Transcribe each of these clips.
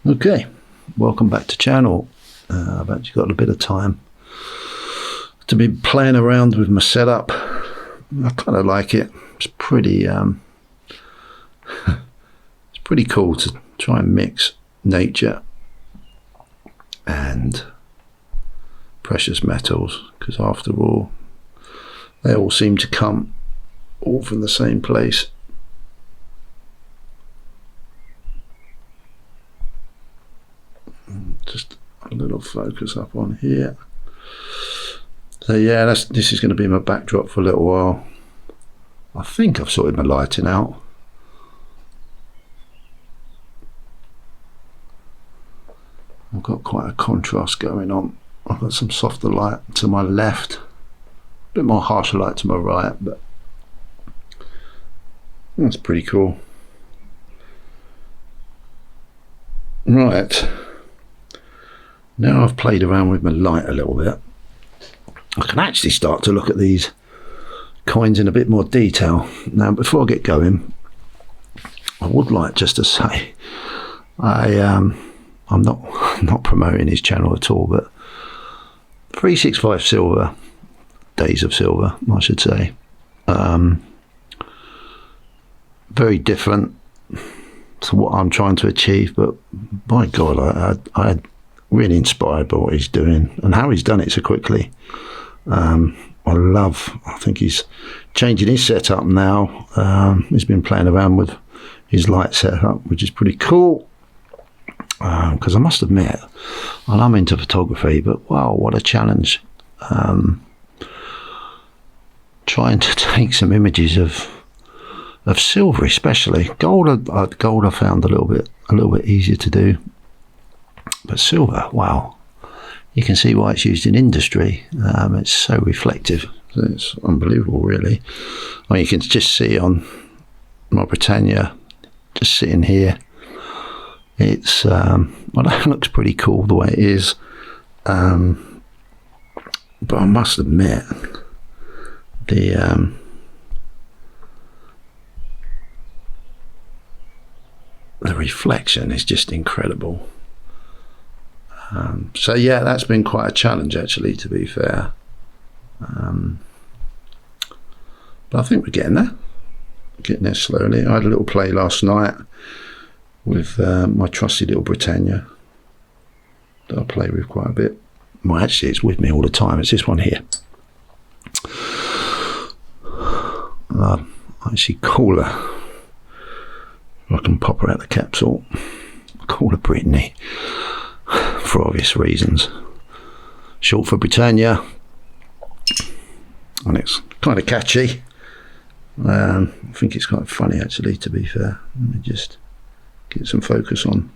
Okay, welcome back to channel. I've actually got a bit of time to be playing around with my setup. I kind of like it. It's pretty it's pretty cool to try and mix nature and precious metals, because after all, they all seem to come all from the same place. Just a little focus up on here. So yeah, this is going to be my backdrop for a little while. I think I've sorted my lighting out. I've got quite a contrast going on. I've got some softer light to my left, a bit more harsher light to my right, but that's pretty cool. Right, now I've played around with my light a little bit, I can actually start to look at these coins in a bit more detail. Now, before I get going, I would like just to say I'm not promoting his channel at all, but 365 Silver, Days of Silver, I should say, very different to what I'm trying to achieve, but by God, I'm really inspired by what he's doing and how he's done it so quickly. I think he's changing his setup now. He's been playing around with his light setup, which is pretty cool, because I must admit, and I'm into photography, but wow, what a challenge, trying to take some images of silver, especially gold. I found a little bit easier to do, but silver, wow, you can see why it's used in industry. It's so reflective. It's unbelievable, really. I mean, you can just see on my Britannia, just sitting here, it's well, that looks pretty cool the way it is, but I must admit, the reflection is just incredible. So yeah, that's been quite a challenge, actually, to be fair, but I think we're getting there slowly. I had a little play last night with my trusty little Britannia that I play with quite a bit. Well, actually, it's with me all the time. It's this one here. I actually call her, I can pop her out the capsule, I call her Brittany, for obvious reasons. Short for Britannia, and it's kind of catchy. I think it's quite funny, actually, to be fair. Let me just get some focus on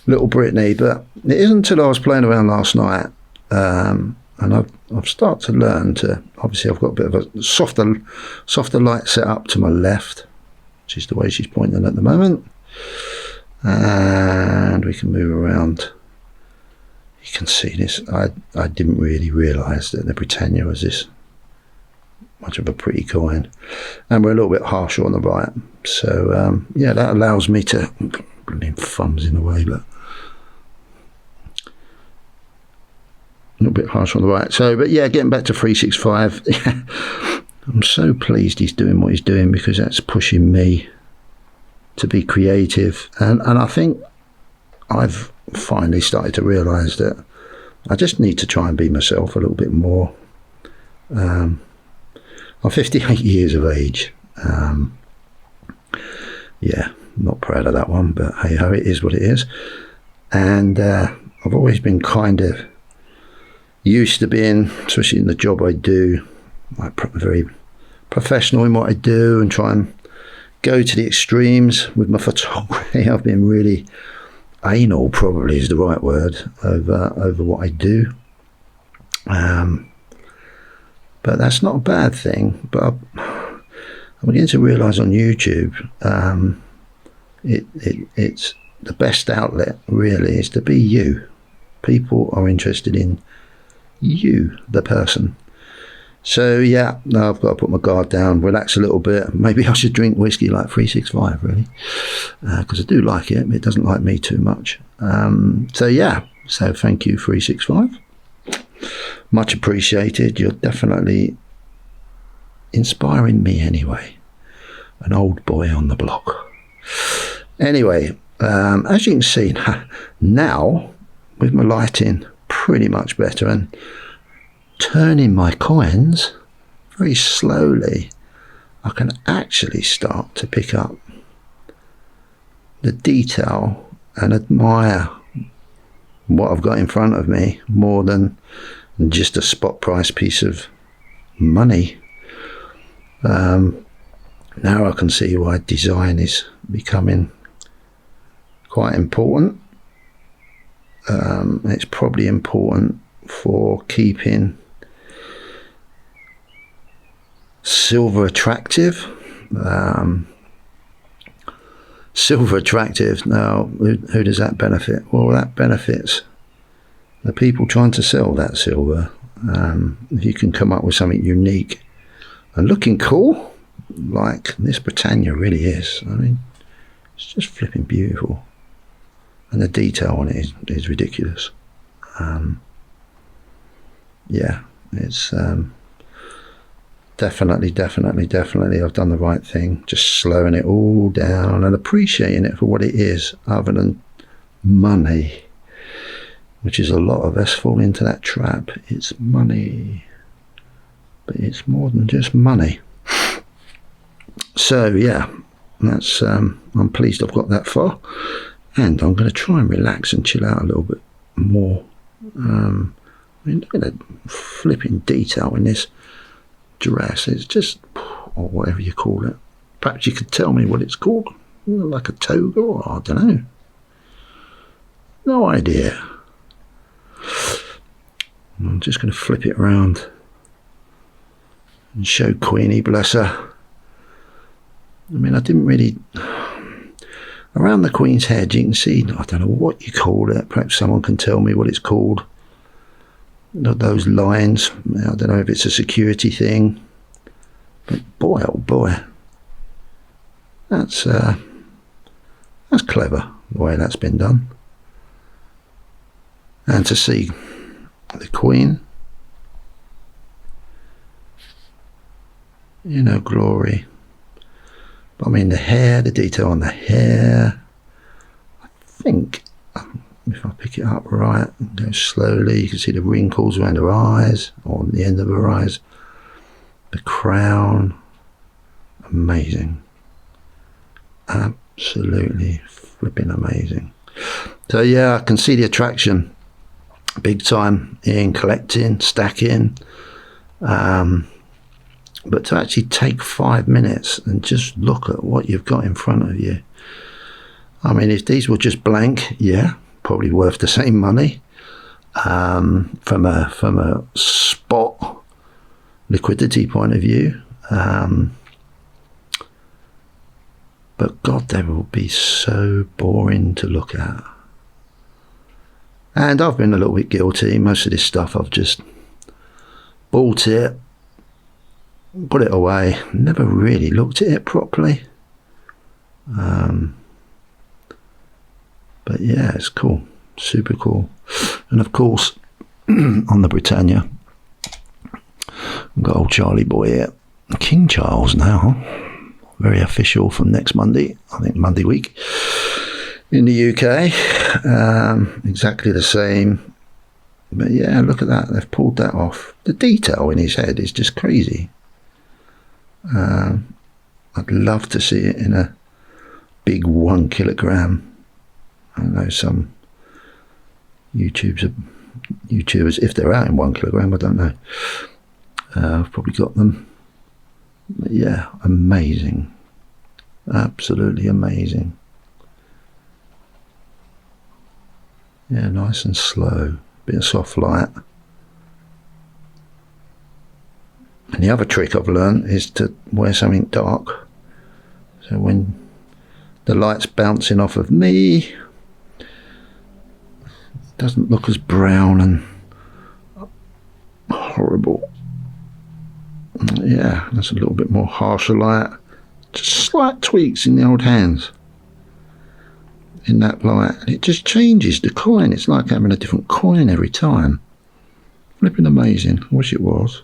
little Brittany. But it isn't until I was playing around last night, and I've started to learn to, obviously I've got a bit of a softer light set up to my left, which is the way she's pointing at the moment, and we can move around. You can see this. I didn't really realise that the Britannia was this much of a pretty coin, and we're a little bit harsher on the right, so yeah, that allows me to, brilliant thumbs in the way, but a little bit harsher on the right. So, but yeah, getting back to 365, I'm so pleased he's doing what he's doing, because that's pushing me to be creative, and I think I've finally started to realise that I just need to try and be myself a little bit more. I'm 58 years of age. Yeah, not proud of that one, but hey ho, it is what it is. And I've always been kind of used to being, especially in the job I do, like very professional in what I do, and try and go to the extremes with my photography. I've been really anal, probably is the right word, over what I do. But that's not a bad thing. But I'm beginning to realise on YouTube, it's the best outlet, really, is to be you. People are interested in you, the person. So yeah, no, I've got to put my guard down, relax a little bit. Maybe I should drink whiskey like 365, really, because I do like it. It doesn't like me too much. So yeah, so thank you 365. Much appreciated. You're definitely inspiring me anyway. An old boy on the block. Anyway, as you can see now, with my lighting pretty much better and turning my coins very slowly, I can actually start to pick up the detail and admire what I've got in front of me more than just a spot price piece of money. Now I can see why design is becoming quite important. It's probably important for keeping silver attractive. Silver attractive. Now, who does that benefit? Well, that benefits the people trying to sell that silver. If you can come up with something unique and looking cool, like this Britannia really is. I mean, it's just flipping beautiful. And the detail on it is ridiculous. Yeah, it's definitely I've done the right thing. Just slowing it all down and appreciating it for what it is, other than money, which is a lot of us fall into that trap. It's money, but it's more than just money. So yeah, that's I'm pleased I've got that far, and I'm going to try and relax and chill out a little bit more. I mean, look at the flipping detail in this dress. It's just, or whatever you call it. Perhaps you could tell me what it's called, like a toga, or I don't know. No idea. I'm just going to flip it around and show Queenie, bless her. I mean, I didn't really... Around the Queen's head, you can see, I don't know what you call it. Perhaps someone can tell me what it's called. Those lines. I don't know if it's a security thing. But boy, oh boy. That's clever, the way that's been done. And to see the Queen, you know, glory. But I mean, the hair, the detail on the hair, I think, if I pick it up right and go slowly, you can see the wrinkles around her eyes, or on the end of her eyes, the crown, amazing. Absolutely flipping amazing. So yeah, I can see the attraction big time in collecting, stacking, but to actually take 5 minutes and just look at what you've got in front of you. I mean, if these were just blank, yeah, probably worth the same money. From a spot liquidity point of view. But God, they will be so boring to look at. And I've been a little bit guilty. Most of this stuff I've just bought it, put it away, never really looked at it properly. But yeah, it's cool, super cool. And of course, on the Britannia, we've got old Charlie boy here, King Charles now, very official from next Monday, I think Monday week, in the UK. Exactly the same. But yeah, look at that, they've pulled that off. The detail in his head is just crazy. I'd love to see it in a big 1 kilogram. I know some YouTubers, if they're out in 1 kilogram, I don't know. I've probably got them. But yeah, amazing. Absolutely amazing. Yeah, nice and slow. Bit of soft light. And the other trick I've learned is to wear something dark. So when the light's bouncing off of me, it doesn't look as brown and horrible Yeah, that's a little bit more harsher light. Just slight tweaks in the old hands. In that light, and it just changes the coin. It's like having a different coin every time. Flipping amazing. I wish it was.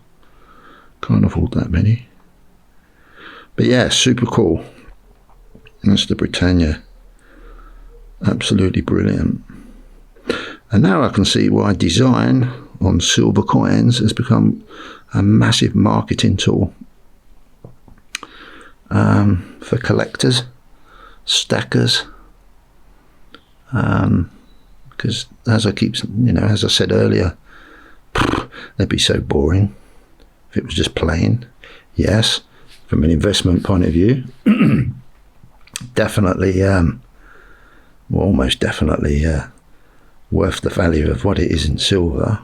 Can't afford that many. But yeah, super cool. That's the Britannia. Absolutely brilliant. And now I can see why design on silver coins has become a massive marketing tool for collectors, stackers. Because as I said earlier, they'd be so boring if it was just plain. Yes, from an investment point of view, definitely, almost definitely worth the value of what it is in silver.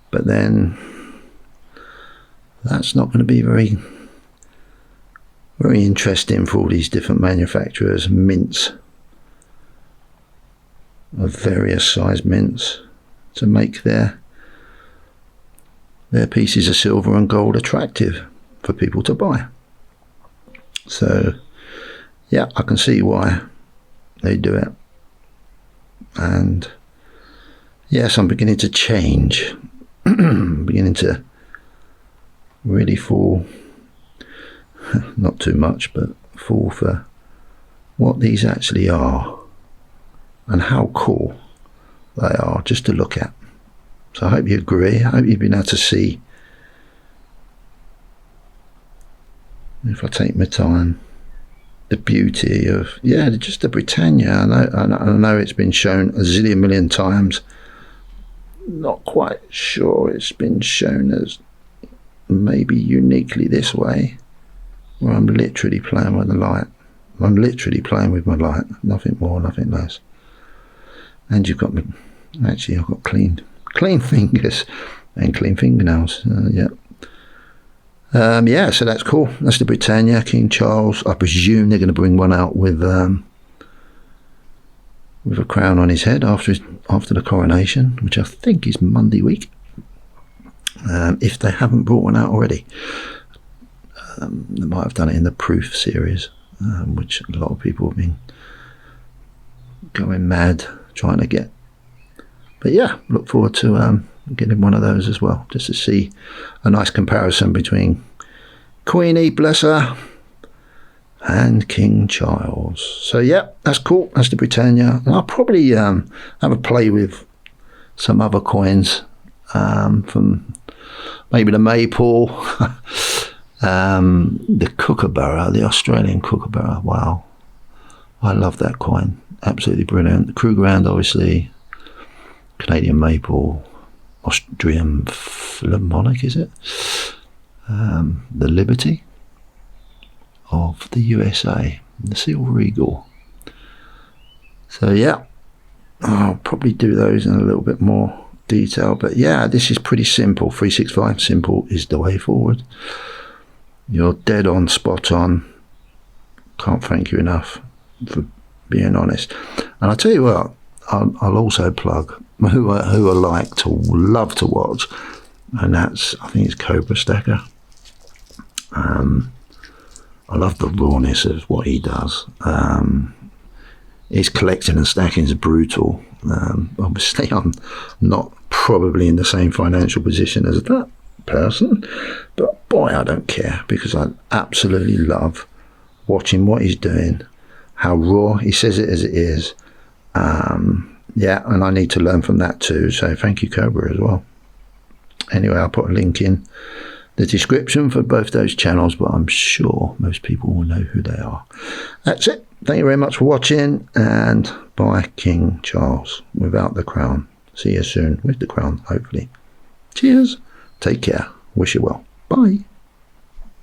But then that's not going to be very, very interesting for all these different manufacturers, mints of various size mints, to make their pieces of silver and gold attractive for people to buy. So yeah, I can see why they do it. And yes, I'm beginning to change. Beginning to really fall, not too much, but fall for what these actually are and how cool they are just to look at. So I hope you agree. I hope you've been able to see, if I take my time, the beauty of, just the Britannia. I know it's been shown a zillion million times. Not quite sure it's been shown as maybe uniquely this way, where I'm literally playing with the light. I'm literally playing with my light, nothing more, nothing less. And you've got I've got clean fingers and clean fingernails. So that's cool. That's the Britannia, King Charles. I presume they're going to bring one out with a crown on his head after the coronation, which I think is Monday week. If they haven't brought one out already, they might have done it in the Proof series, which a lot of people have been going mad trying to get. But yeah, look forward to getting one of those as well, just to see a nice comparison between Queenie, bless her, and King Charles. So yeah, that's cool. That's the Britannia. And I'll probably have a play with some other coins from maybe the Maypole, the Kookaburra, the Australian Kookaburra. Wow, I love that coin. Absolutely brilliant. The Krugerrand, obviously. Canadian Maple, Austrian Philharmonic, is it? The Liberty of the USA, the Silver Eagle. So yeah, I'll probably do those in a little bit more detail. But yeah, this is pretty simple. 365, simple is the way forward. You're dead on, spot on. Can't thank you enough for being honest. And I'll tell you what, I'll also plug who I like to love to watch, and that's, I think it's Cobra Stacker. I love the rawness of what he does. His collecting and stacking is brutal. Obviously I'm not probably in the same financial position as that person, but boy, I don't care, because I absolutely love watching what he's doing, how raw he says it as it is. And I need to learn from that too, so thank you, Cobra, as well. Anyway, I'll put a link in the description for both those channels, but I'm sure most people will know who they are. That's it. Thank you very much for watching, and bye, King Charles without the crown. See you soon with the crown, hopefully. Cheers. Take care. Wish you well. Bye.